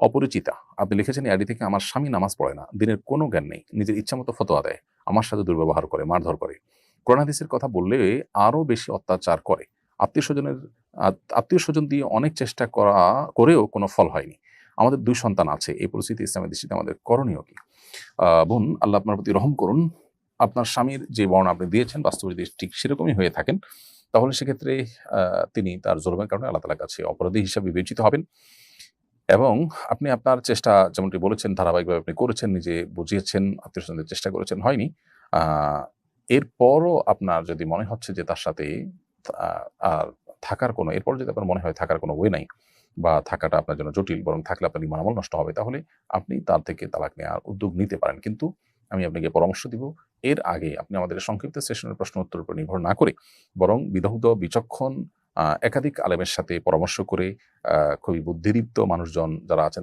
অপরিচিতা। আপনি লিখেছেন এআইডি থেকে, আমার স্বামী নামাজ পড়ে না, দিনের কোনো জ্ঞান নেই, নিজের ইচ্ছামতো ফতোয়া দেয়, আমার সাথে দুর্ব্যবহার করে, মারধর করে। কোরআন হাদিসের কথা বললে আরো বেশি অত্যাচার করে। আত্মীয়স্বজনের আত্মীয়স্বজন দিয়ে অনেক চেষ্টা করেও কোনো ফল হয়নি। আমাদের ২ সন্তান আছে। এই পরিস্থিতি ইসলামের দৃষ্টিতে আমাদের করণীয় কি? বোন, আল্লাহ আপনার প্রতি রহম করুন। আপনার স্বামীর যে বর্ণনা আপনি দিয়েছেন বাস্তবে যদি ঠিক সেরকমই হয়ে থাকেন, তাহলে সেক্ষেত্রে তিনি তার জুলুমের কারণে আল্লাহ তাআলার কাছে অপরাধী হিসাবে বিবেচিত হবেন। এবং আপনি আপনার চেষ্টা যেমনটি বলেছেন ধারাবাহিকভাবে আপনি করেছেন, নিজে বুঝিয়েছেন, আত্মীয়স্বজনদের চেষ্টা করেছেন, হয়নি। আ এরপরও আপনার যদি মনে হচ্ছে যে তার সাথে আ আর থাকার কোনো, এরপরও যদি আপনার মনে হয় থাকার কোনো ওয়ে নাই বা থাকাটা আপনার জন্য জটিল, বরং থাকলে আপনার ঈমান আমল নষ্ট হবে, তাহলে আপনি তার থেকে তালাক নেওয়ার উদ্যোগ নিতে পারেন। কিন্তু আমি আপনাকে পরামর্শ দিব, এর আগে আপনি আমাদের সংক্ষিপ্ত সেশনের প্রশ্ন উত্তরের উপর নির্ভর না করে বরং বিদগ্ধ, বিচক্ষণ একাধিক আলেমের সাথে পরামর্শ করে খুবই বুদ্ধিদীপ্ত মানুষজন যারা আছেন